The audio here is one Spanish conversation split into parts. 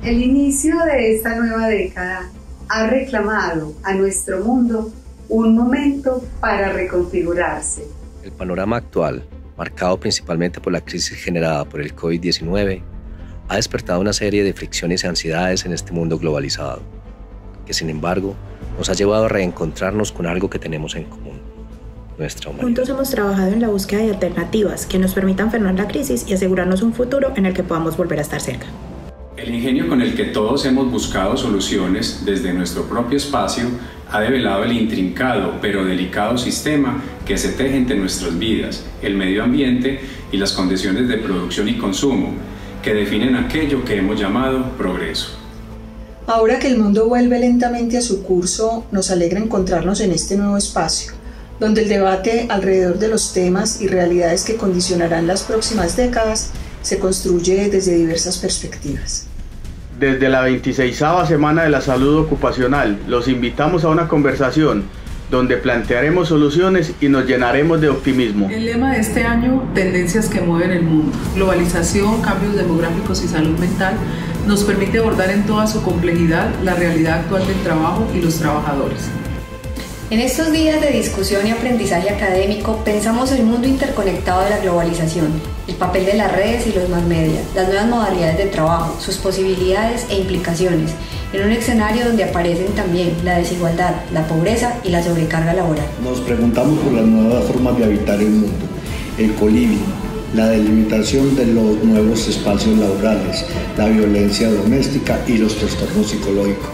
El inicio de esta nueva década ha reclamado a nuestro mundo un momento para reconfigurarse. El panorama actual, marcado principalmente por la crisis generada por el COVID-19, ha despertado una serie de fricciones y ansiedades en este mundo globalizado, que sin embargo nos ha llevado a reencontrarnos con algo que tenemos en común: nuestra humanidad. Juntos hemos trabajado en la búsqueda de alternativas que nos permitan frenar la crisis y asegurarnos un futuro en el que podamos volver a estar cerca. El ingenio con el que todos hemos buscado soluciones desde nuestro propio espacio ha develado el intrincado pero delicado sistema que se teje entre nuestras vidas, el medio ambiente y las condiciones de producción y consumo, que definen aquello que hemos llamado progreso. Ahora que el mundo vuelve lentamente a su curso, nos alegra encontrarnos en este nuevo espacio, donde el debate alrededor de los temas y realidades que condicionarán las próximas décadas se construye desde diversas perspectivas. Desde la 26ª Semana de la Salud Ocupacional, los invitamos a una conversación donde plantearemos soluciones y nos llenaremos de optimismo. El lema de este año, tendencias que mueven el mundo, globalización, cambios demográficos y salud mental, nos permite abordar en toda su complejidad la realidad actual del trabajo y los trabajadores. En estos días de discusión y aprendizaje académico, pensamos el mundo interconectado de la globalización, el papel de las redes y los más media, las nuevas modalidades de trabajo, sus posibilidades e implicaciones, en un escenario donde aparecen también la desigualdad, la pobreza y la sobrecarga laboral. Nos preguntamos por las nuevas formas de habitar el mundo, el coliving, la delimitación de los nuevos espacios laborales, la violencia doméstica y los trastornos psicológicos.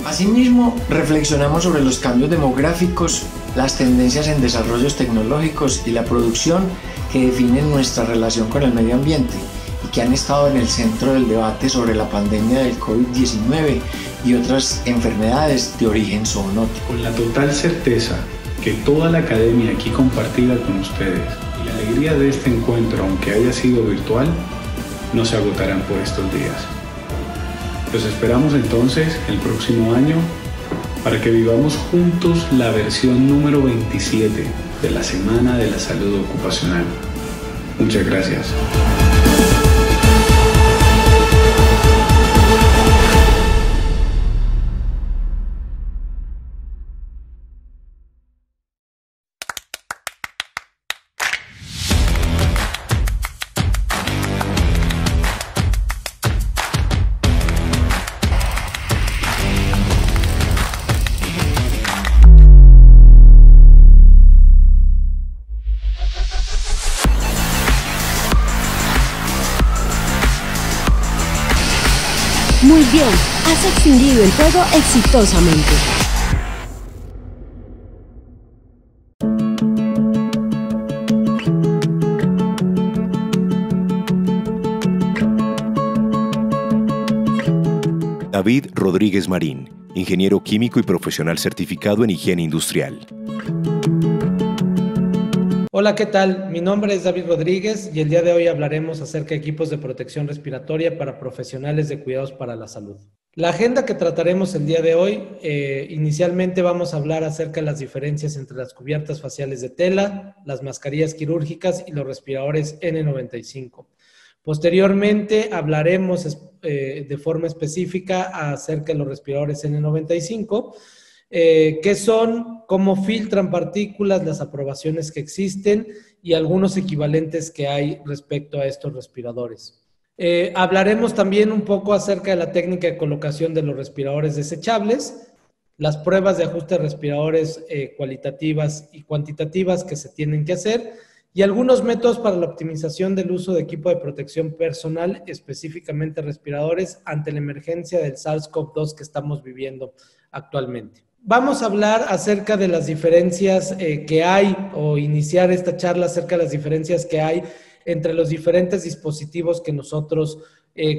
Asimismo, reflexionamos sobre los cambios demográficos, las tendencias en desarrollos tecnológicos y la producción que definen nuestra relación con el medio ambiente y que han estado en el centro del debate sobre la pandemia del COVID-19 y otras enfermedades de origen zoonótico. Con la total certeza que toda la academia aquí compartida con ustedes y la alegría de este encuentro, aunque haya sido virtual, no se agotarán por estos días. Los esperamos entonces el próximo año para que vivamos juntos la versión número 27 de la Semana de la Salud Ocupacional. Muchas gracias. Muy bien, has extinguido el fuego exitosamente. David Rodríguez Marín, ingeniero químico y profesional certificado en higiene industrial. Hola, ¿qué tal? Mi nombre es David Rodríguez y el día de hoy hablaremos acerca de equipos de protección respiratoria para profesionales de cuidados para la salud. La agenda que trataremos el día de hoy, inicialmente vamos a hablar acerca de las diferencias entre las cubiertas faciales de tela, las mascarillas quirúrgicas y los respiradores N95. Posteriormente hablaremos de forma específica acerca de los respiradores N95, qué son, cómo filtran partículas, las aprobaciones que existen y algunos equivalentes que hay respecto a estos respiradores. Hablaremos también un poco acerca de la técnica de colocación de los respiradores desechables, las pruebas de ajuste de respiradores cualitativas y cuantitativas que se tienen que hacer y algunos métodos para la optimización del uso de equipo de protección personal, específicamente respiradores, ante la emergencia del SARS-CoV-2 que estamos viviendo actualmente. Vamos a hablar acerca de las diferencias que hay, o iniciar esta charla acerca de las diferencias que hay entre los diferentes dispositivos que nosotros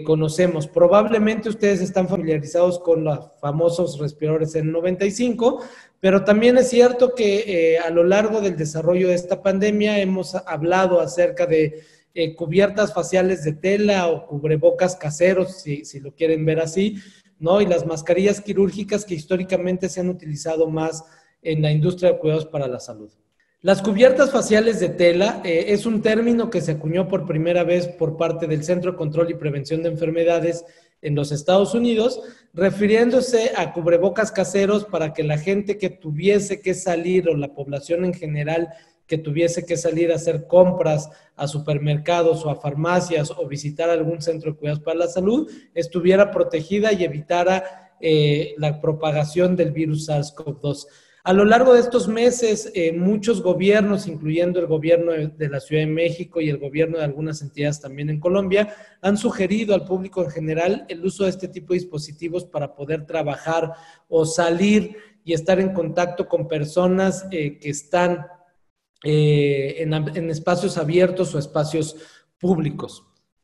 conocemos. Probablemente ustedes están familiarizados con los famosos respiradores N95, pero también es cierto que a lo largo del desarrollo de esta pandemia hemos hablado acerca de cubiertas faciales de tela o cubrebocas caseros, si lo quieren ver así, ¿no? Y las mascarillas quirúrgicas que históricamente se han utilizado más en la industria de cuidados para la salud. Las cubiertas faciales de tela es un término que se acuñó por primera vez por parte del Centro de Control y Prevención de Enfermedades en los Estados Unidos, refiriéndose a cubrebocas caseros para que la gente que tuviese que salir, o la población en general que tuviese que salir a hacer compras a supermercados o a farmacias o visitar algún centro de cuidados para la salud, estuviera protegida y evitara la propagación del virus SARS-CoV-2. A lo largo de estos meses, muchos gobiernos, incluyendo el gobierno de la Ciudad de México y el gobierno de algunas entidades también en Colombia, han sugerido al público en general el uso de este tipo de dispositivos para poder trabajar o salir y estar en contacto con personas que están en espacios abiertos o espacios públicos.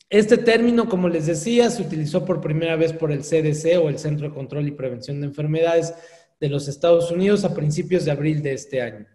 Este término, como les decía, se utilizó por primera vez por el CDC, o el Centro de Control y Prevención de Enfermedades de los Estados Unidos, a principios de abril de este año.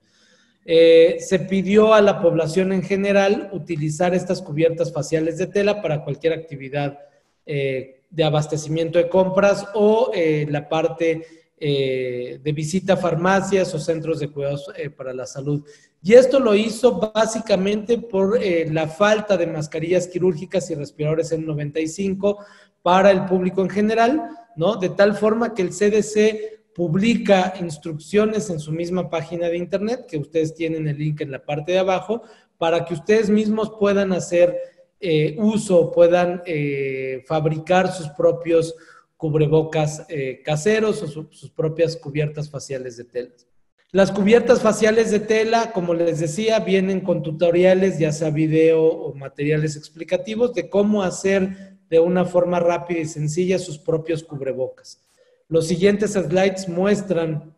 Se pidió a la población en general utilizar estas cubiertas faciales de tela para cualquier actividad de abastecimiento de compras o la parte de visita a farmacias o centros de cuidados para la salud. Y esto lo hizo básicamente por la falta de mascarillas quirúrgicas y respiradores N95 para el público en general, ¿no? De tal forma que el CDC publica instrucciones en su misma página de internet, que ustedes tienen el link en la parte de abajo, para que ustedes mismos puedan hacer uso, puedan fabricar sus propios cubrebocas caseros o sus propias cubiertas faciales de tela. Las cubiertas faciales de tela, como les decía, vienen con tutoriales, ya sea video o materiales explicativos, de cómo hacer de una forma rápida y sencilla sus propios cubrebocas. Los siguientes slides muestran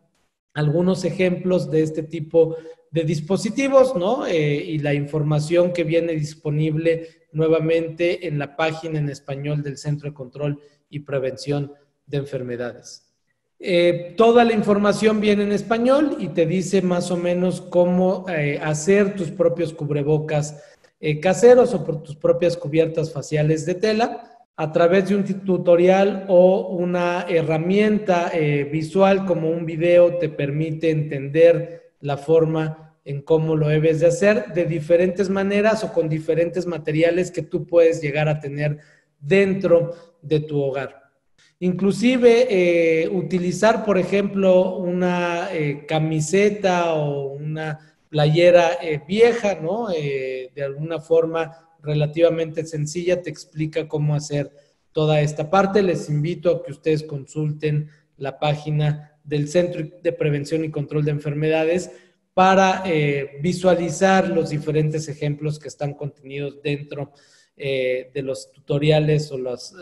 algunos ejemplos de este tipo de dispositivos, ¿no? Y la información que viene disponible nuevamente en la página en español del Centro de Control y Prevención de Enfermedades. Toda la información viene en español y te dice más o menos cómo hacer tus propios cubrebocas caseros o por tus propias cubiertas faciales de tela a través de un tutorial o una herramienta visual como un video. Te permite entender la forma en cómo lo debes de hacer de diferentes maneras o con diferentes materiales que tú puedes llegar a tener dentro de tu hogar. Inclusive utilizar, por ejemplo, una camiseta o una playera vieja, ¿no? De alguna forma relativamente sencilla, te explica cómo hacer toda esta parte. Les invito a que ustedes consulten la página del Centro de Prevención y Control de Enfermedades para visualizar los diferentes ejemplos que están contenidos dentro de los tutoriales o las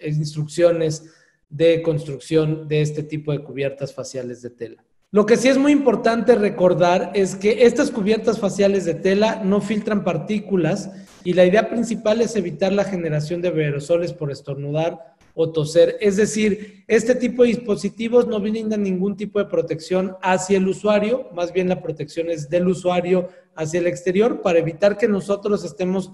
instrucciones de construcción de este tipo de cubiertas faciales de tela. Lo que sí es muy importante recordar es que estas cubiertas faciales de tela no filtran partículas y la idea principal es evitar la generación de aerosoles por estornudar o toser. Es decir, este tipo de dispositivos no brindan ningún tipo de protección hacia el usuario, más bien la protección es del usuario hacia el exterior para evitar que nosotros estemos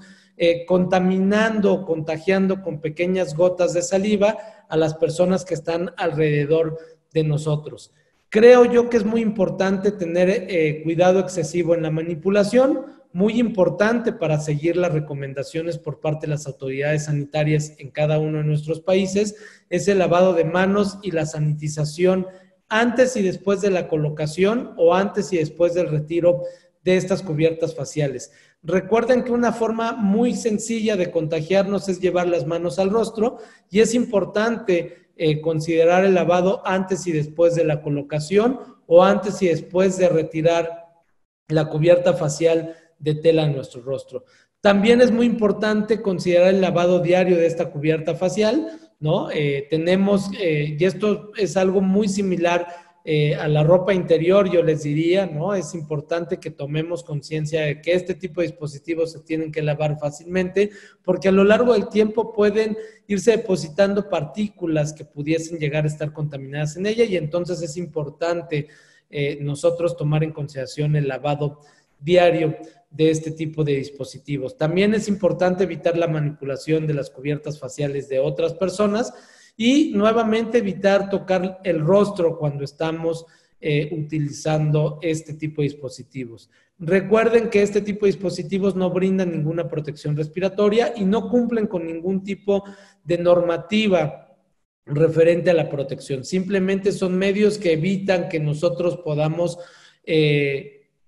contaminando o contagiando con pequeñas gotas de saliva a las personas que están alrededor de nosotros. Creo yo que es muy importante tener cuidado excesivo en la manipulación, muy importante para seguir las recomendaciones por parte de las autoridades sanitarias en cada uno de nuestros países, es el lavado de manos y la sanitización antes y después de la colocación o antes y después del retiro de estas cubiertas faciales. Recuerden que una forma muy sencilla de contagiarnos es llevar las manos al rostro y es importante considerar el lavado antes y después de la colocación o antes y después de retirar la cubierta facial de tela en nuestro rostro. También es muy importante considerar el lavado diario de esta cubierta facial, ¿no? Y esto es algo muy similar a la ropa interior, yo les diría, ¿no? Es importante que tomemos conciencia de que este tipo de dispositivos se tienen que lavar fácilmente porque a lo largo del tiempo pueden irse depositando partículas que pudiesen llegar a estar contaminadas en ella y entonces es importante nosotros tomar en consideración el lavado diario de este tipo de dispositivos. También es importante evitar la manipulación de las cubiertas faciales de otras personas y nuevamente evitar tocar el rostro cuando estamos utilizando este tipo de dispositivos. Recuerden que este tipo de dispositivos no brindan ninguna protección respiratoria y no cumplen con ningún tipo de normativa referente a la protección. Simplemente son medios que evitan que nosotros podamos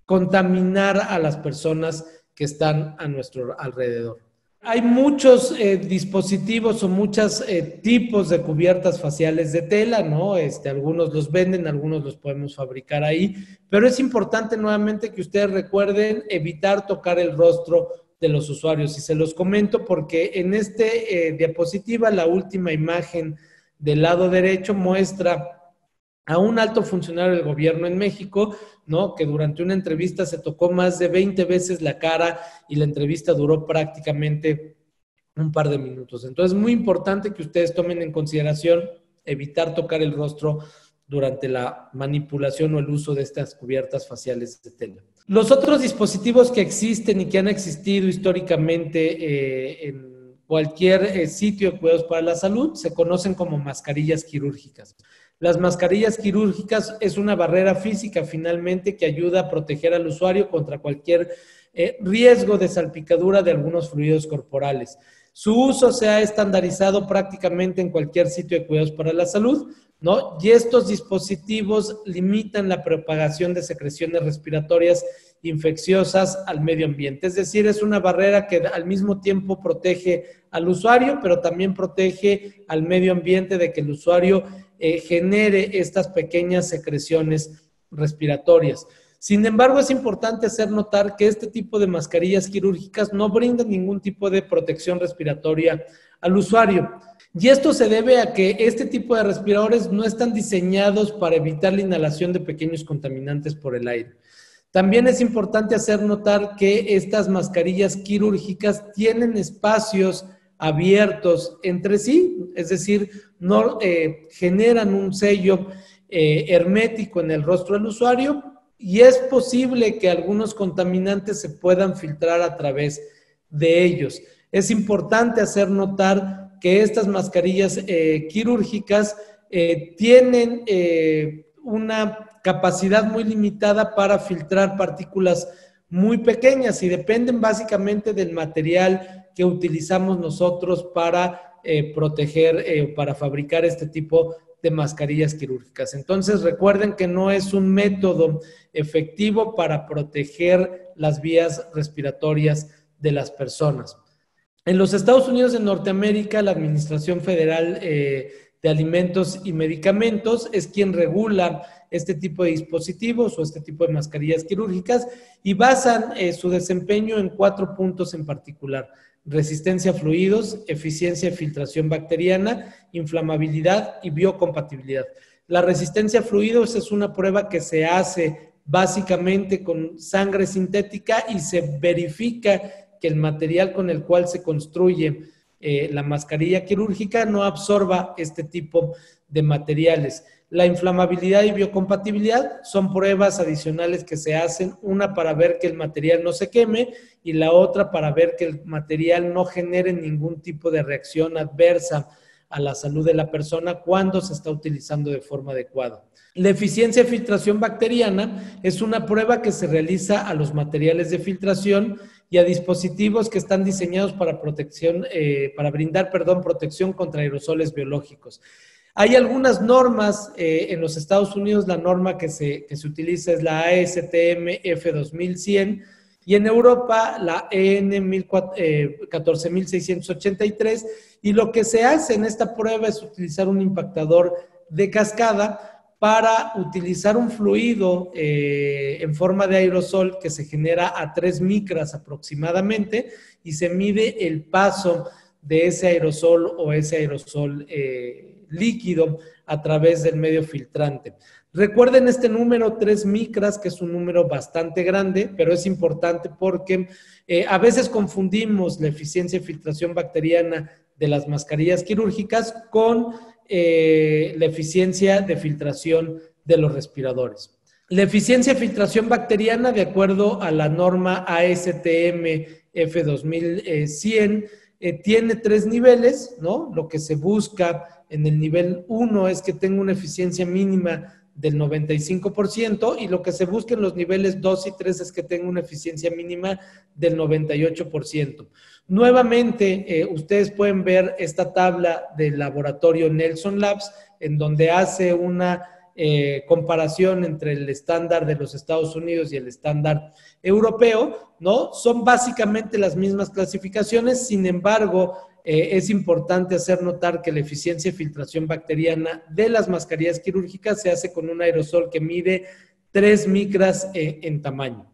contaminar a las personas que están a nuestro alrededor. Hay muchos dispositivos o muchos tipos de cubiertas faciales de tela, ¿no? Algunos los venden, algunos los podemos fabricar ahí, pero es importante nuevamente que ustedes recuerden evitar tocar el rostro de los usuarios. Y se los comento porque en diapositiva, la última imagen del lado derecho muestra a un alto funcionario del gobierno en México, ¿no? Que durante una entrevista se tocó más de 20 veces la cara y la entrevista duró prácticamente un par de minutos. Entonces, es muy importante que ustedes tomen en consideración evitar tocar el rostro durante la manipulación o el uso de estas cubiertas faciales de tela. Los otros dispositivos que existen y que han existido históricamente en cualquier sitio de cuidados para la salud se conocen como mascarillas quirúrgicas. Las mascarillas quirúrgicas es una barrera física finalmente que ayuda a proteger al usuario contra cualquier riesgo de salpicadura de algunos fluidos corporales. Su uso se ha estandarizado prácticamente en cualquier sitio de cuidados para la salud, ¿no? Y estos dispositivos limitan la propagación de secreciones respiratorias infecciosas al medio ambiente. Es decir, es una barrera que al mismo tiempo protege al usuario, pero también protege al medio ambiente de que el usuario genere estas pequeñas secreciones respiratorias. Sin embargo, es importante hacer notar que este tipo de mascarillas quirúrgicas no brindan ningún tipo de protección respiratoria al usuario. Y esto se debe a que este tipo de respiradores no están diseñados para evitar la inhalación de pequeños contaminantes por el aire. También es importante hacer notar que estas mascarillas quirúrgicas tienen espacios abiertos entre sí, es decir, no generan un sello hermético en el rostro del usuario y es posible que algunos contaminantes se puedan filtrar a través de ellos. Es importante hacer notar que estas mascarillas quirúrgicas tienen una capacidad muy limitada para filtrar partículas muy pequeñas y dependen básicamente del material que utilizamos nosotros para proteger, para fabricar este tipo de mascarillas quirúrgicas. Entonces, recuerden que no es un método efectivo para proteger las vías respiratorias de las personas. En los Estados Unidos de Norteamérica, la Administración Federal de Alimentos y Medicamentos es quien regula este tipo de dispositivos o este tipo de mascarillas quirúrgicas y basan su desempeño en 4 puntos en particular: resistencia a fluidos, eficiencia de filtración bacteriana, inflamabilidad y biocompatibilidad. La resistencia a fluidos es una prueba que se hace básicamente con sangre sintética y se verifica que el material con el cual se construye la mascarilla quirúrgica no absorba este tipo de materiales. La inflamabilidad y biocompatibilidad son pruebas adicionales que se hacen, una para ver que el material no se queme y la otra para ver que el material no genere ningún tipo de reacción adversa a la salud de la persona cuando se está utilizando de forma adecuada. La eficiencia de filtración bacteriana es una prueba que se realiza a los materiales de filtración y a dispositivos que están diseñados para brindar protección contra aerosoles biológicos. Hay algunas normas en los Estados Unidos, la norma que se utiliza es la ASTM F2100 y en Europa la EN 14683 y lo que se hace en esta prueba es utilizar un impactador de cascada para utilizar un fluido en forma de aerosol que se genera a 3 micras aproximadamente y se mide el paso de ese aerosol o ese aerosol líquido a través del medio filtrante. Recuerden este número 3 micras, que es un número bastante grande, pero es importante porque a veces confundimos la eficiencia de filtración bacteriana de las mascarillas quirúrgicas con la eficiencia de filtración de los respiradores. La eficiencia de filtración bacteriana, de acuerdo a la norma ASTM F2100, tiene 3 niveles, ¿no? Lo que se busca en el nivel 1 es que tenga una eficiencia mínima del 95%, y lo que se busca en los niveles 2 y 3 es que tenga una eficiencia mínima del 98%. Nuevamente, ustedes pueden ver esta tabla del laboratorio Nelson Labs, en donde hace una comparación entre el estándar de los Estados Unidos y el estándar europeo, ¿no? Son básicamente las mismas clasificaciones, sin embargo, es importante hacer notar que la eficiencia de filtración bacteriana de las mascarillas quirúrgicas se hace con un aerosol que mide 3 micras en tamaño.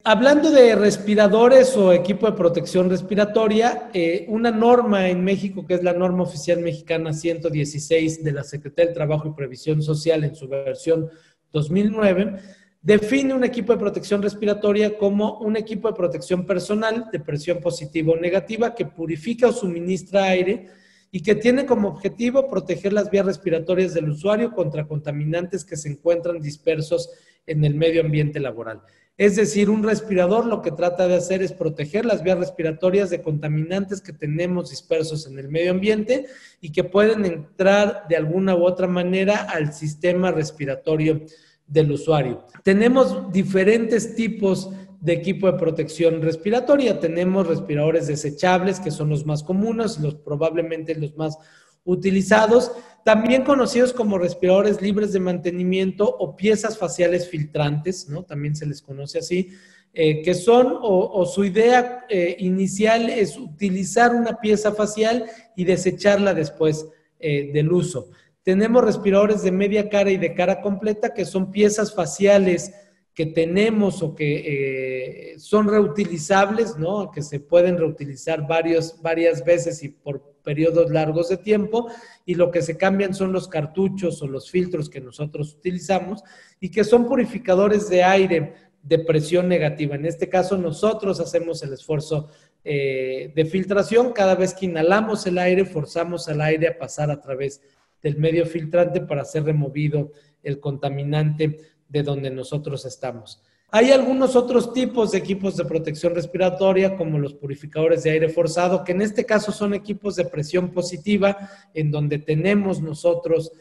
Hablando de respiradores o equipo de protección respiratoria, una norma en México, que es la norma oficial mexicana 116 de la Secretaría del Trabajo y Previsión Social en su versión 2009, define un equipo de protección respiratoria como un equipo de protección personal de presión positiva o negativa que purifica o suministra aire y que tiene como objetivo proteger las vías respiratorias del usuario contra contaminantes que se encuentran dispersos en el medio ambiente laboral. Es decir, un respirador lo que trata de hacer es proteger las vías respiratorias de contaminantes que tenemos dispersos en el medio ambiente y que pueden entrar de alguna u otra manera al sistema respiratorio del usuario. Tenemos diferentes tipos de equipo de protección respiratoria. Tenemos respiradores desechables, que son los más comunes, probablemente los más utilizados, también conocidos como respiradores libres de mantenimiento o piezas faciales filtrantes, ¿no? También se les conoce así, que son, o su idea inicial es utilizar una pieza facial y desecharla después del uso. Tenemos respiradores de media cara y de cara completa, que son piezas faciales que tenemos o que son reutilizables, ¿no? Que se pueden reutilizar varias veces y por periodos largos de tiempo, y lo que se cambian son los cartuchos o los filtros que nosotros utilizamos y que son purificadores de aire de presión negativa. En este caso, nosotros hacemos el esfuerzo de filtración. Cada vez que inhalamos el aire, forzamos al aire a pasar a través del medio filtrante para ser removido el contaminante de donde nosotros estamos. Hay algunos otros tipos de equipos de protección respiratoria, como los purificadores de aire forzado, que en este caso son equipos de presión positiva, en donde tenemos nosotros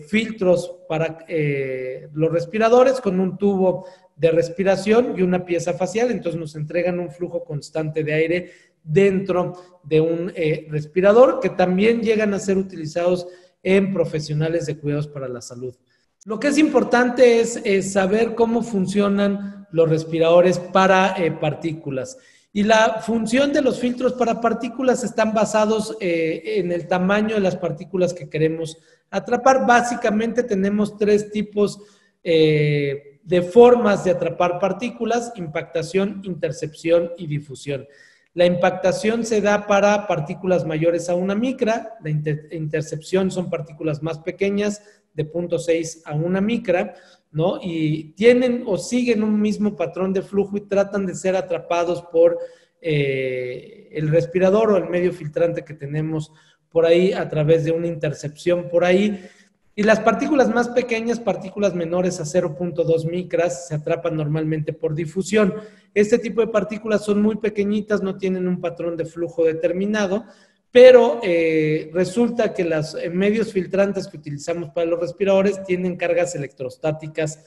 filtros para los respiradores con un tubo de respiración y una pieza facial, entonces nos entregan un flujo constante de aire dentro de un respirador, que también llegan a ser utilizados en profesionales de cuidados para la salud. Lo que es importante es saber cómo funcionan los respiradores para partículas. Y la función de los filtros para partículas están basados en el tamaño de las partículas que queremos atrapar. Básicamente tenemos 3 tipos de formas de atrapar partículas: impactación, intercepción y difusión. La impactación se da para partículas mayores a 1 micra, la intercepción son partículas más pequeñas, de 0.6 a 1 micra, ¿no? Y tienen o siguen un mismo patrón de flujo y tratan de ser atrapados por el respirador o el medio filtrante que tenemos por ahí a través de una intercepción por ahí. Y las partículas más pequeñas, partículas menores a 0.2 micras, se atrapan normalmente por difusión. Este tipo de partículas son muy pequeñitas, no tienen un patrón de flujo determinado, pero resulta que los medios filtrantes que utilizamos para los respiradores tienen cargas electrostáticas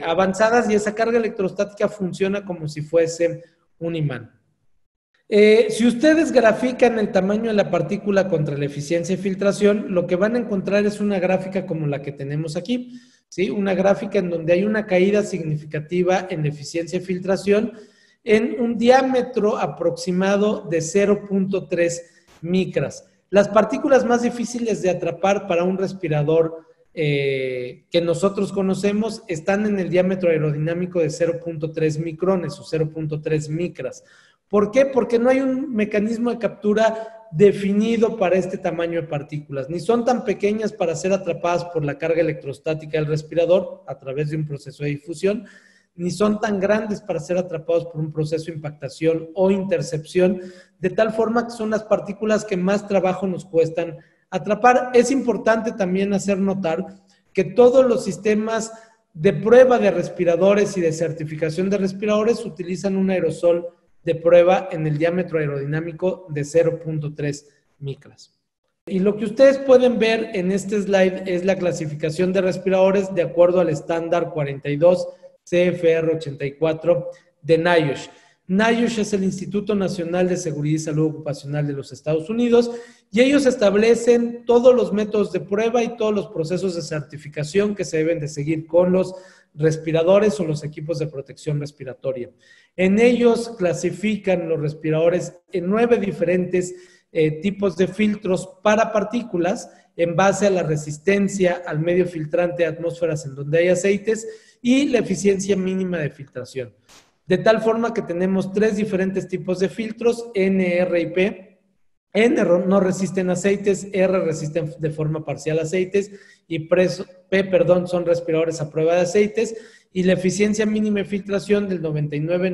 avanzadas, y esa carga electrostática funciona como si fuese un imán. Si ustedes grafican el tamaño de la partícula contra la eficiencia de filtración, lo que van a encontrar es una gráfica como la que tenemos aquí, ¿sí? Una gráfica en donde hay una caída significativa en la eficiencia de filtración en un diámetro aproximado de 0.3 micras. Las partículas más difíciles de atrapar para un respirador que nosotros conocemos están en el diámetro aerodinámico de 0.3 micrones o 0.3 micras. ¿Por qué? Porque no hay un mecanismo de captura definido para este tamaño de partículas. Ni son tan pequeñas para ser atrapadas por la carga electrostática del respirador a través de un proceso de difusión, ni son tan grandes para ser atrapados por un proceso de impactación o intercepción, de tal forma que son las partículas que más trabajo nos cuestan atrapar. Es importante también hacer notar que todos los sistemas de prueba de respiradores y de certificación de respiradores utilizan un aerosol de prueba en el diámetro aerodinámico de 0.3 micras. Y lo que ustedes pueden ver en este slide es la clasificación de respiradores de acuerdo al estándar 42 CFR 84 de NIOSH. NIOSH es el Instituto Nacional de Seguridad y Salud Ocupacional de los Estados Unidos y ellos establecen todos los métodos de prueba y todos los procesos de certificación que se deben de seguir con los respiradores o los equipos de protección respiratoria. En ellos clasifican los respiradores en 9 diferentes tipos de filtros para partículas en base a la resistencia al medio filtrante de atmósferas en donde hay aceites y la eficiencia mínima de filtración. De tal forma que tenemos 3 diferentes tipos de filtros, N, R y P. N no resisten aceites, R resisten de forma parcial aceites y P, son respiradores a prueba de aceites, y la eficiencia mínima de filtración del 99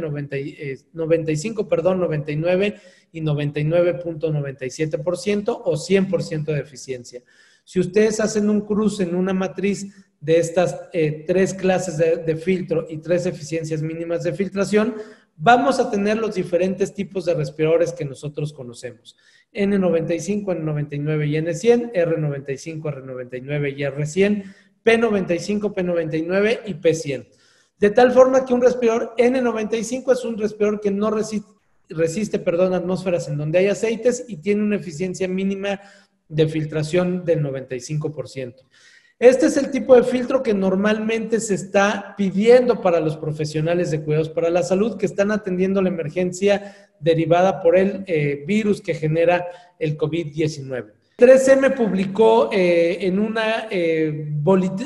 y 99.97% o 100% de eficiencia. Si ustedes hacen un cruce en una matriz de estas 3 clases de filtro y 3 eficiencias mínimas de filtración, vamos a tener los diferentes tipos de respiradores que nosotros conocemos. N95, N99 y N100, R95, R99 y R100, P95, P99 y P100. De tal forma que un respirador N95 es un respirador que no resiste atmósferas en donde hay aceites y tiene una eficiencia mínima de filtración del 95%. Este es el tipo de filtro que normalmente se está pidiendo para los profesionales de cuidados para la salud que están atendiendo la emergencia derivada por el virus que genera el COVID-19. 3M publicó en un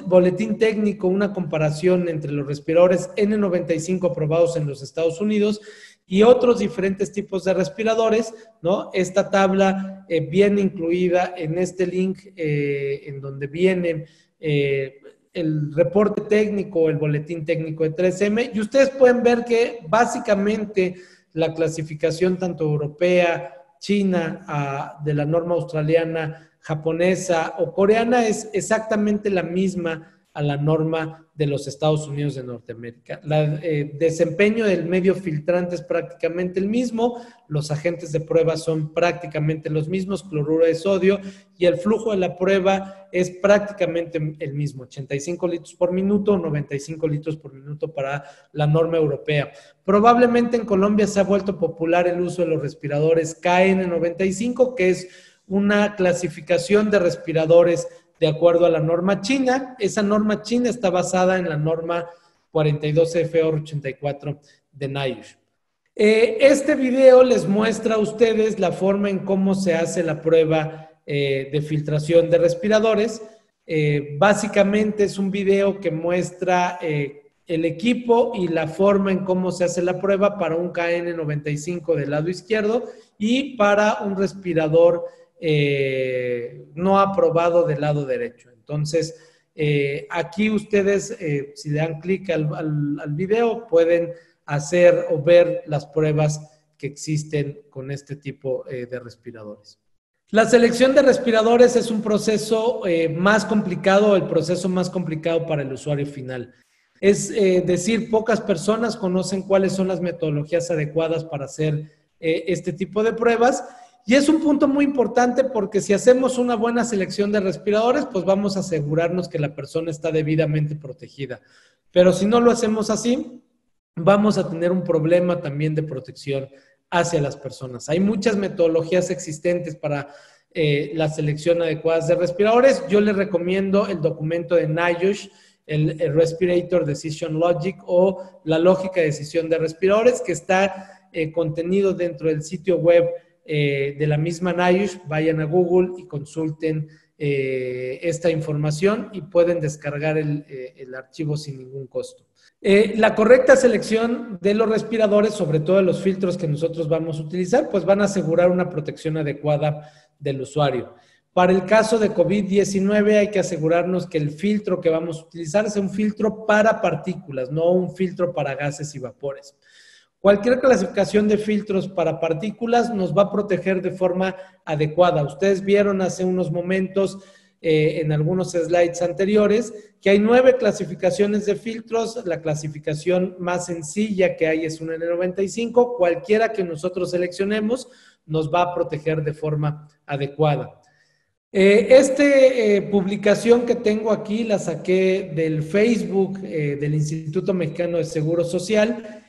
boletín técnico una comparación entre los respiradores N95 aprobados en los Estados Unidos y otros diferentes tipos de respiradores, ¿no? Esta tabla viene incluida en este link en donde viene el reporte técnico, el boletín técnico de 3M, y ustedes pueden ver que básicamente la clasificación tanto europea, China, de la norma australiana, japonesa o coreana es exactamente la misma a la norma de los Estados Unidos de Norteamérica. El desempeño del medio filtrante es prácticamente el mismo, los agentes de prueba son prácticamente los mismos, cloruro de sodio, y el flujo de la prueba es prácticamente el mismo, 85 litros por minuto, 95 litros por minuto para la norma europea. Probablemente en Colombia se ha vuelto popular el uso de los respiradores KN95, que es una clasificación de respiradores de acuerdo a la norma china. Esa norma china está basada en la norma 42 CFR 84 de NIOSH. Este video les muestra a ustedes la forma en cómo se hace la prueba de filtración de respiradores. Básicamente es un video que muestra el equipo y la forma en cómo se hace la prueba para un KN95 del lado izquierdo y para un respirador no aprobado del lado derecho. Entonces, aquí ustedes, si le dan clic al video, pueden hacer o ver las pruebas que existen con este tipo de respiradores. La selección de respiradores es un proceso más complicado, el proceso más complicado para el usuario final. Es decir, pocas personas conocen cuáles son las metodologías adecuadas para hacer este tipo de pruebas. Y es un punto muy importante porque si hacemos una buena selección de respiradores, pues vamos a asegurarnos que la persona está debidamente protegida. Pero si no lo hacemos así, vamos a tener un problema también de protección hacia las personas. Hay muchas metodologías existentes para la selección adecuada de respiradores. Yo les recomiendo el documento de NIOSH, el Respirator Decision Logic o la lógica de decisión de respiradores, que está contenido dentro del sitio web de la misma NIOSH. Vayan a Google y consulten esta información y pueden descargar el archivo sin ningún costo. La correcta selección de los respiradores, sobre todo de los filtros que nosotros vamos a utilizar, pues van a asegurar una protección adecuada del usuario. Para el caso de COVID-19 hay que asegurarnos que el filtro que vamos a utilizar sea un filtro para partículas, no un filtro para gases y vapores. Cualquier clasificación de filtros para partículas nos va a proteger de forma adecuada. Ustedes vieron hace unos momentos en algunos slides anteriores que hay 9 clasificaciones de filtros. La clasificación más sencilla que hay es un N95. Cualquiera que nosotros seleccionemos nos va a proteger de forma adecuada. Publicación que tengo aquí la saqué del Facebook del Instituto Mexicano de Seguro Social.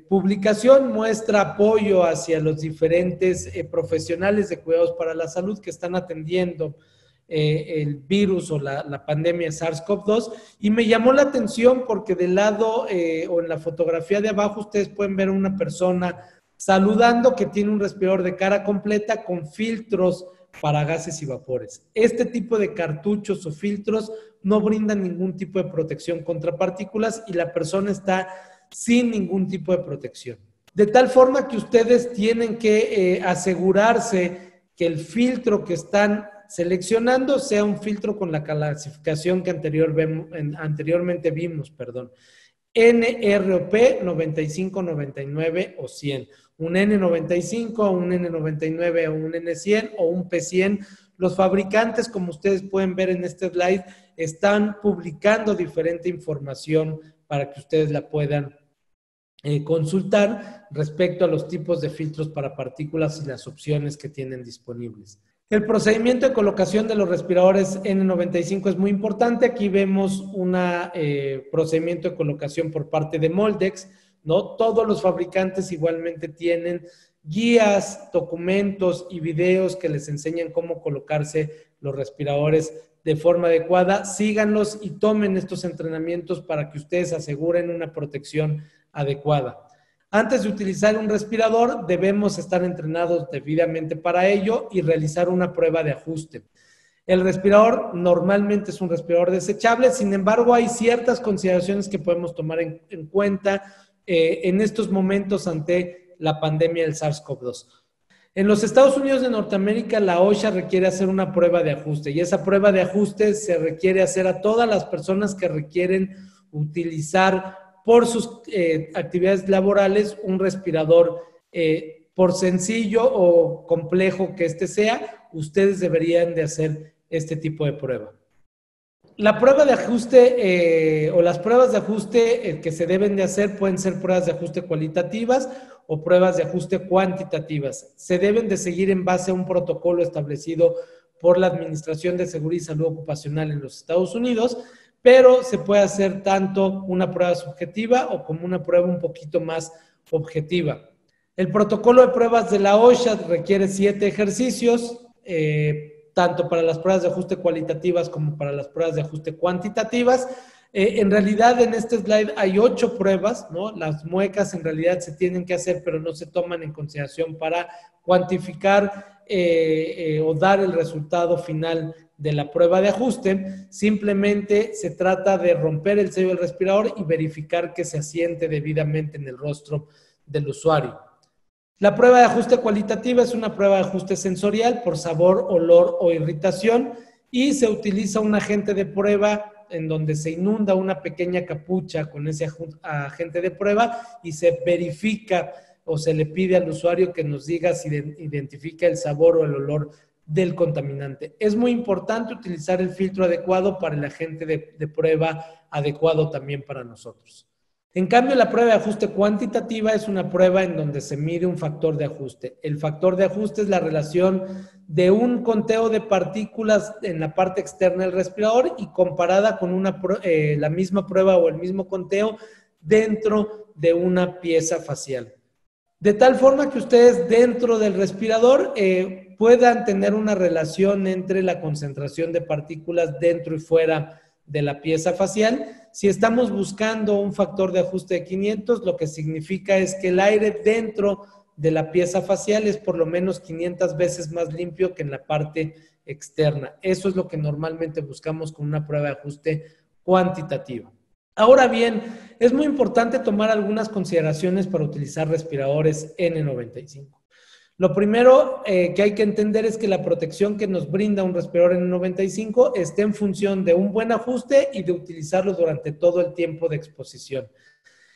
Publicación muestra apoyo hacia los diferentes profesionales de cuidados para la salud que están atendiendo el virus o la pandemia SARS-CoV-2, y me llamó la atención porque del lado o en la fotografía de abajo ustedes pueden ver a una persona saludando que tiene un respirador de cara completa con filtros para gases y vapores. Este tipo de cartuchos o filtros no brindan ningún tipo de protección contra partículas y la persona está sin ningún tipo de protección. De tal forma que ustedes tienen que asegurarse que el filtro que están seleccionando sea un filtro con la clasificación que anteriormente vimos, NROP 95, 99 o 100. Un N95, un N99 o un N100 o un P100. Los fabricantes, como ustedes pueden ver en este slide, están publicando diferente información para que ustedes la puedan consultar respecto a los tipos de filtros para partículas y las opciones que tienen disponibles. El procedimiento de colocación de los respiradores N95 es muy importante. Aquí vemos un procedimiento de colocación por parte de Moldex, ¿no? Todos los fabricantes igualmente tienen guías, documentos y videos que les enseñan cómo colocarse los respiradores de forma adecuada. Síganlos y tomen estos entrenamientos para que ustedes aseguren una protección adecuada. Antes de utilizar un respirador, debemos estar entrenados debidamente para ello y realizar una prueba de ajuste. El respirador normalmente es un respirador desechable, sin embargo, hay ciertas consideraciones que podemos tomar en cuenta en estos momentos ante la pandemia del SARS-CoV-2. En los Estados Unidos de Norteamérica, la OSHA requiere hacer una prueba de ajuste y esa prueba de ajuste se requiere hacer a todas las personas que requieren utilizar por sus actividades laborales un respirador, por sencillo o complejo que sea, ustedes deberían de hacer este tipo de prueba. La prueba de ajuste o las pruebas de ajuste que se deben de hacer pueden ser pruebas de ajuste cualitativas o pruebas de ajuste cuantitativas. Se deben de seguir en base a un protocolo establecido por la Administración de Seguridad y Salud Ocupacional en los Estados Unidos, pero se puede hacer tanto una prueba subjetiva o como una prueba un poquito más objetiva. El protocolo de pruebas de la OSHA requiere 7 ejercicios, tanto para las pruebas de ajuste cualitativas como para las pruebas de ajuste cuantitativas. En realidad, en este slide hay 8 pruebas, ¿no? Las muecas en realidad se tienen que hacer, pero no se toman en consideración para cuantificar o dar el resultado final de la prueba de ajuste. Simplemente se trata de romper el sello del respirador y verificar que se asiente debidamente en el rostro del usuario. La prueba de ajuste cualitativa es una prueba de ajuste sensorial por sabor, olor o irritación y se utiliza un agente de prueba en donde se inunda una pequeña capucha con ese agente de prueba y se verifica o se le pide al usuario que nos diga si identifica el sabor o el olor del contaminante. Es muy importante utilizar el filtro adecuado para el agente de prueba adecuado también para nosotros. En cambio, la prueba de ajuste cuantitativa es una prueba en donde se mide un factor de ajuste. El factor de ajuste es la relación de un conteo de partículas en la parte externa del respirador y comparada con la misma prueba o el mismo conteo dentro de una pieza facial. De tal forma que ustedes dentro del respirador puedan tener una relación entre la concentración de partículas dentro y fuera de la pieza facial. Si estamos buscando un factor de ajuste de 500, lo que significa es que el aire dentro de la pieza facial es por lo menos 500 veces más limpio que en la parte externa. Eso es lo que normalmente buscamos con una prueba de ajuste cuantitativa. Ahora bien, es muy importante tomar algunas consideraciones para utilizar respiradores N95. Lo primero que hay que entender es que la protección que nos brinda un respirador N95 está en función de un buen ajuste y de utilizarlo durante todo el tiempo de exposición.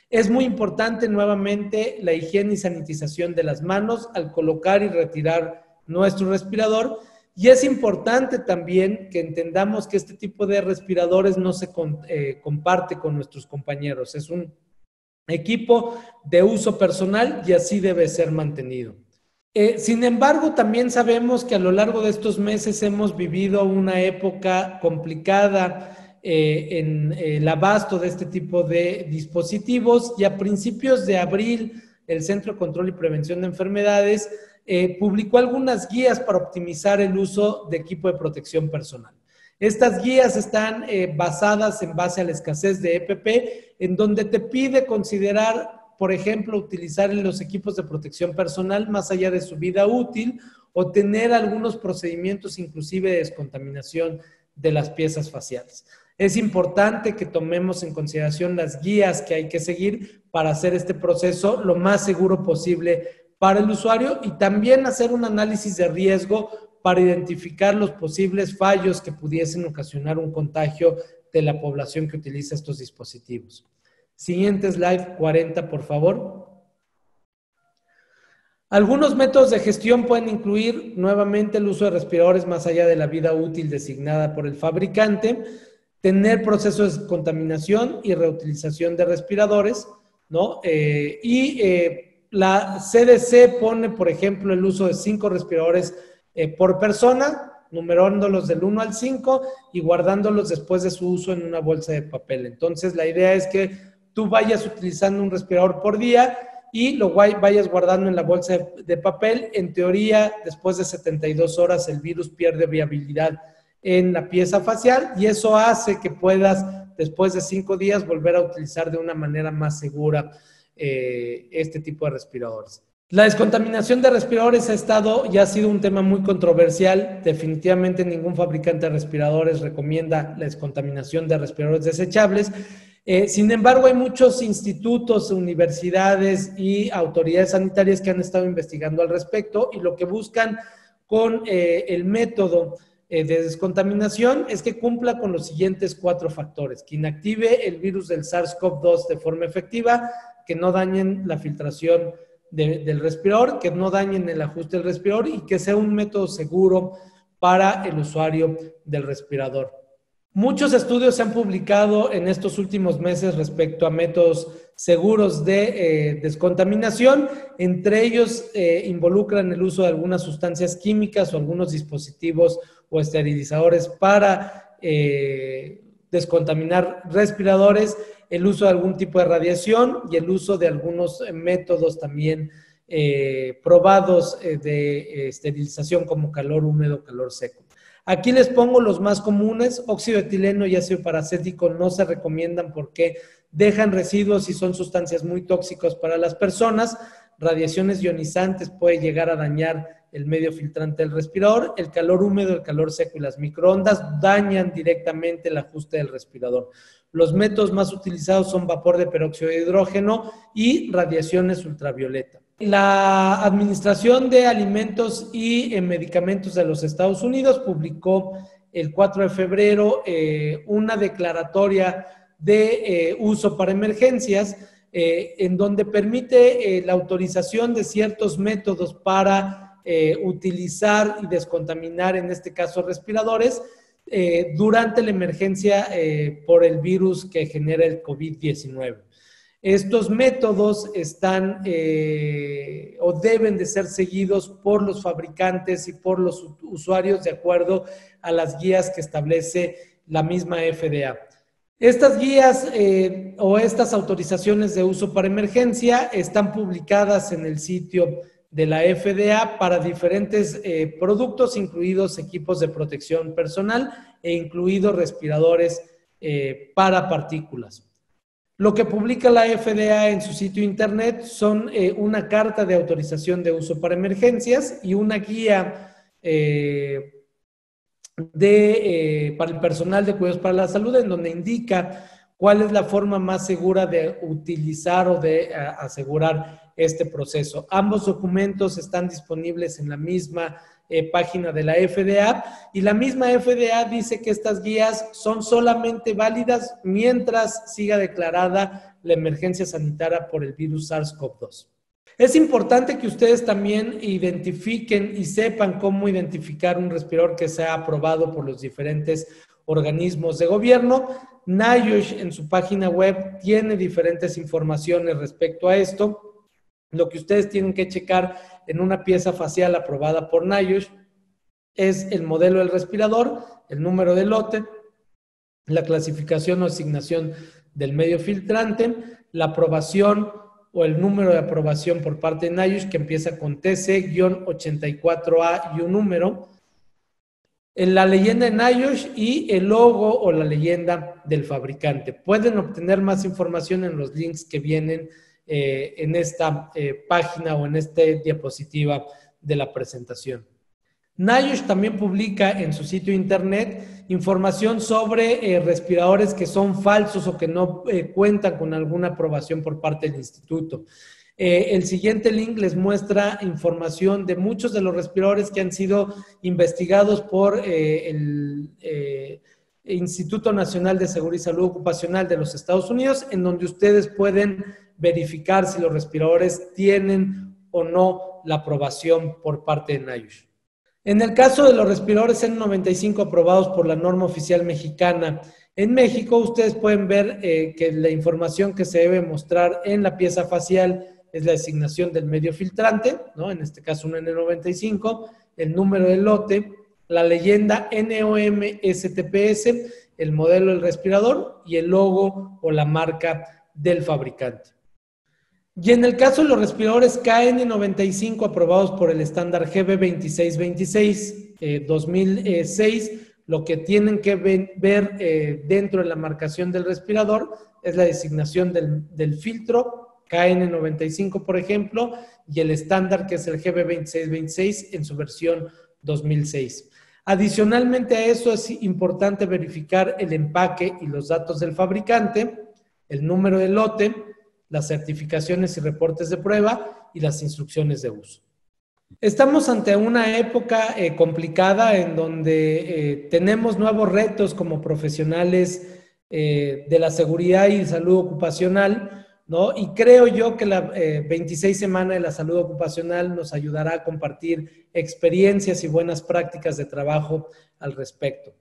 Es muy importante nuevamente la higiene y sanitización de las manos al colocar y retirar nuestro respirador. Y es importante también que entendamos que este tipo de respiradores no se comparte con nuestros compañeros. Es un equipo de uso personal y así debe ser mantenido. Sin embargo, también sabemos que a lo largo de estos meses hemos vivido una época complicada en el abasto de este tipo de dispositivos, y a principios de abril el Centro de Control y Prevención de Enfermedades publicó algunas guías para optimizar el uso de equipo de protección personal. Estas guías están basadas en base a la escasez de EPP, en donde te pide considerar, por ejemplo, utilizar los equipos de protección personal más allá de su vida útil, o tener algunos procedimientos inclusive de descontaminación de las piezas faciales. Es importante que tomemos en consideración las guías que hay que seguir para hacer este proceso lo más seguro posible para el usuario, y también hacer un análisis de riesgo para identificar los posibles fallos que pudiesen ocasionar un contagio de la población que utiliza estos dispositivos. Siguiente slide, 40, por favor. Algunos métodos de gestión pueden incluir nuevamente el uso de respiradores más allá de la vida útil designada por el fabricante, tener procesos de contaminación y reutilización de respiradores, ¿no? La CDC pone, por ejemplo, el uso de 5 respiradores por persona, numerándolos del 1 al 5 y guardándolos después de su uso en una bolsa de papel. Entonces, la idea es que tú vayas utilizando un respirador por día y lo vayas guardando en la bolsa de papel. En teoría, después de 72 horas, el virus pierde viabilidad en la pieza facial, y eso hace que puedas, después de 5 días, volver a utilizar de una manera más segura este tipo de respiradores. La descontaminación de respiradores ha sido un tema muy controversial. Definitivamente ningún fabricante de respiradores recomienda la descontaminación de respiradores desechables. Sin embargo, hay muchos institutos, universidades y autoridades sanitarias que han estado investigando al respecto, y lo que buscan con el método de descontaminación es que cumpla con los siguientes 4 factores: que inactive el virus del SARS-CoV-2 de forma efectiva, que no dañen la filtración del respirador, que no dañen el ajuste del respirador, y que sea un método seguro para el usuario del respirador. Muchos estudios se han publicado en estos últimos meses respecto a métodos seguros de descontaminación. Entre ellos involucran el uso de algunas sustancias químicas o algunos dispositivos o esterilizadores para descontaminar respiradores, el uso de algún tipo de radiación y el uso de algunos métodos también probados de esterilización, como calor húmedo, calor seco. Aquí les pongo los más comunes. Óxido de etileno y ácido paracético no se recomiendan porque dejan residuos y son sustancias muy tóxicas para las personas. Radiaciones ionizantes puede llegar a dañar el medio filtrante del respirador. El calor húmedo, el calor seco y las microondas dañan directamente el ajuste del respirador. Los métodos más utilizados son vapor de peróxido de hidrógeno y radiaciones ultravioleta. La Administración de Alimentos y Medicamentos de los Estados Unidos publicó el 4 de febrero una declaratoria de uso para emergencias, en donde permite la autorización de ciertos métodos para utilizar y descontaminar, en este caso, respiradores, durante la emergencia por el virus que genera el COVID-19. Estos métodos están o deben de ser seguidos por los fabricantes y por los usuarios de acuerdo a las guías que establece la misma FDA. Estas guías o estas autorizaciones de uso para emergencia están publicadas en el sitio de la FDA para diferentes productos, incluidos equipos de protección personal e incluidos respiradores para partículas. Lo que publica la FDA en su sitio internet son una carta de autorización de uso para emergencias y una guía para el personal de cuidados para la salud, en donde indica cuál es la forma más segura de utilizar o de asegurar este proceso. Ambos documentos están disponibles en la misma página de la FDA, y la misma FDA dice que estas guías son solamente válidas mientras siga declarada la emergencia sanitaria por el virus SARS-CoV-2. Es importante que ustedes también identifiquen y sepan cómo identificar un respirador que sea aprobado por los diferentes organismos de gobierno. NIOSH en su página web tiene diferentes informaciones respecto a esto. lo que ustedes tienen que checar en una pieza facial aprobada por NIOSH es el modelo del respirador, el número de lote, la clasificación o asignación del medio filtrante, la aprobación o el número de aprobación por parte de NIOSH, que empieza con TC-84A y un número, en la leyenda de NIOSH y el logo o la leyenda del fabricante. Pueden obtener más información en los links que vienen en esta página o en esta diapositiva de la presentación. NIOSH también publica en su sitio internet información sobre respiradores que son falsos o que no cuentan con alguna aprobación por parte del instituto. El siguiente link les muestra información de muchos de los respiradores que han sido investigados por el Instituto Nacional de Seguridad y Salud Ocupacional de los Estados Unidos, en donde ustedes pueden verificar si los respiradores tienen o no la aprobación por parte de NIOSH. En el caso de los respiradores N95 aprobados por la norma oficial mexicana en México, ustedes pueden ver que la información que se debe mostrar en la pieza facial es la designación del medio filtrante, ¿no? En este caso un N95, el número de lote, la leyenda NOM-STPS, el modelo del respirador y el logo o la marca del fabricante. Y en el caso de los respiradores KN95 aprobados por el estándar GB 2626 2006, lo que tienen que ver dentro de la marcación del respirador es la designación del filtro KN95, por ejemplo, y el estándar que es el GB 2626 en su versión 2006. Adicionalmente a eso es importante verificar el empaque y los datos del fabricante, el número de lote, las certificaciones y reportes de prueba y las instrucciones de uso. Estamos ante una época complicada en donde tenemos nuevos retos como profesionales de la seguridad y salud ocupacional, ¿no? Y creo yo que la 26 semana de la salud ocupacional nos ayudará a compartir experiencias y buenas prácticas de trabajo al respecto.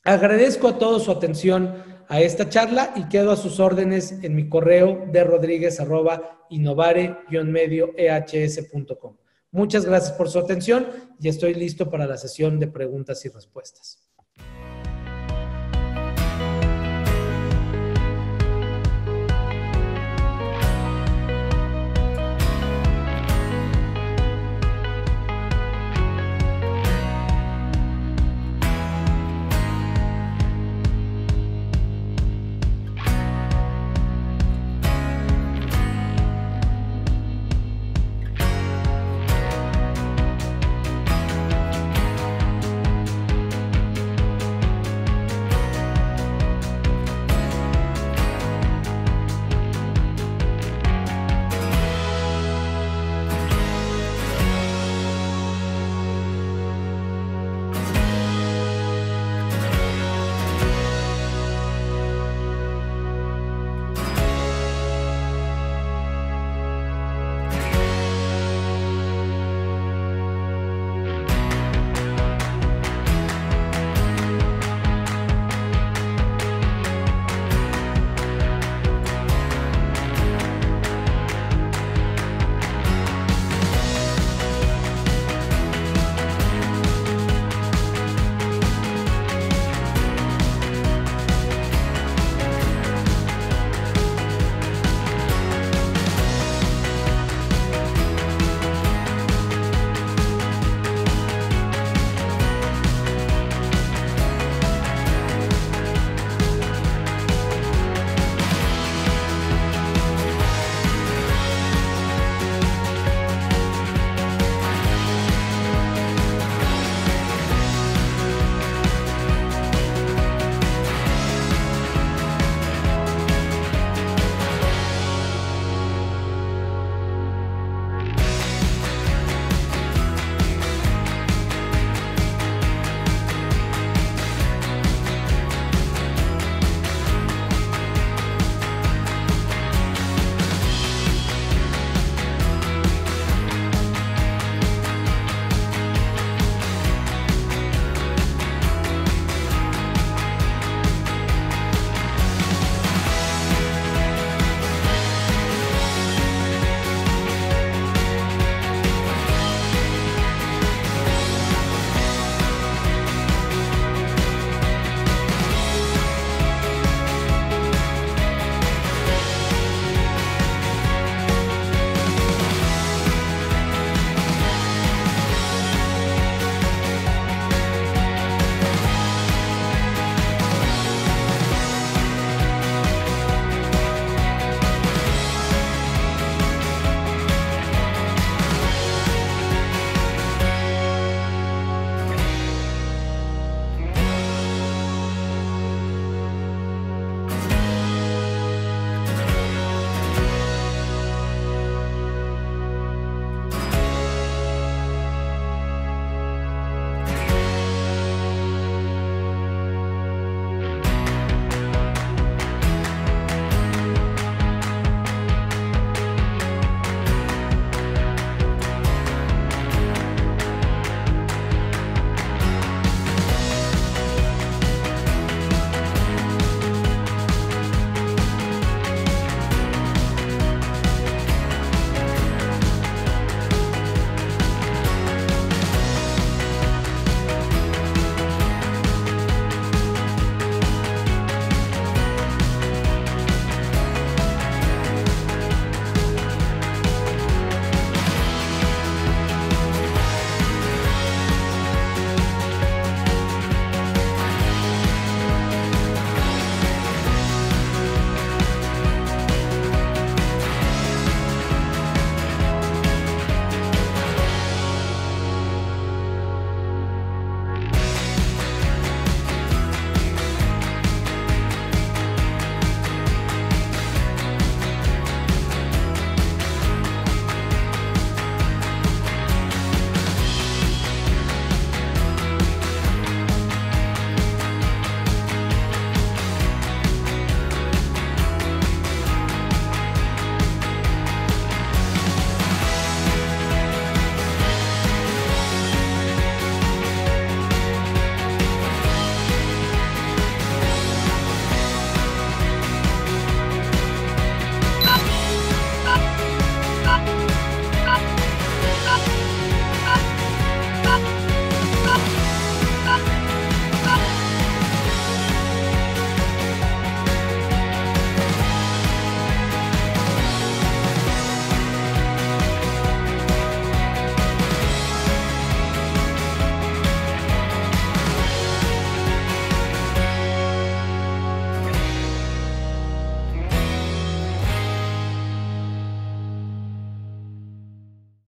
Agradezco a todos su atención a esta charla y quedo a sus órdenes en mi correo drodriguez@innovare-medioehs.com. Muchas gracias por su atención y estoy listo para la sesión de preguntas y respuestas.